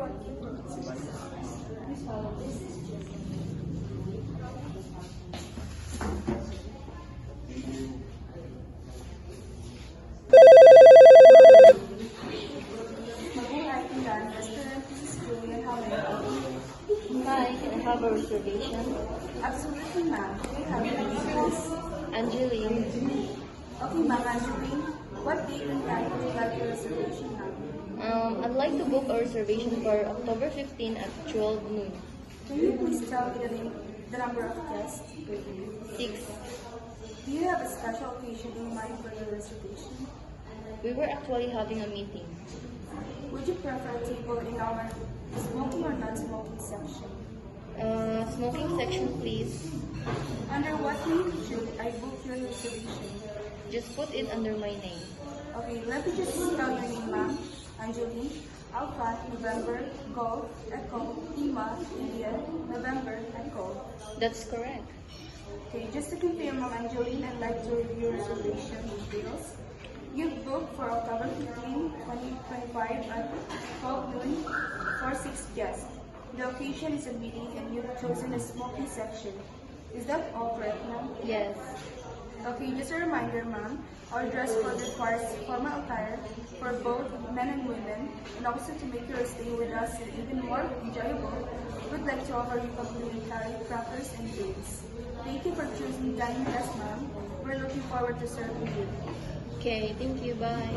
Please follow this. Mabuhay Tindan Restaurant, this is Julian. How may I help you? Hi, can I have a reservation? Absolutely, ma'am. We have your details. Angeline. Okay, ma'am, Angeline. What date and time would you like your reservation, ma'am? I'd like to book a reservation for October 15 at 12 noon. Can you please tell me the number of guests? 6. Do you have a special occasion in mind for your reservation? We were actually having a meeting. Would you prefer a table in our smoking or non-smoking section? Smoking section, please. Under what name should I book your reservation? Just put it under my name. Okay, let me just spell your name, ma'am. Angeline, Alpha, November, Golf, Echo, Lima, India, November, Echo. That's correct. Okay, just to confirm, ma'am Angeline, I'd like to review your reservation details. You've booked for October 15, 2025 at 12 noon for 6 guests. The occasion is a meeting and you've chosen a smoking section. Is that all correct, ma'am? Yes. Okay, just a reminder, ma'am, our dress code requires formal attire for both men and women, and also to make your stay with us even more enjoyable, we'd like to offer you complimentary crackers and drinks. Thank you for choosing dining with us, ma'am. We're looking forward to serving you. Okay, thank you. Bye.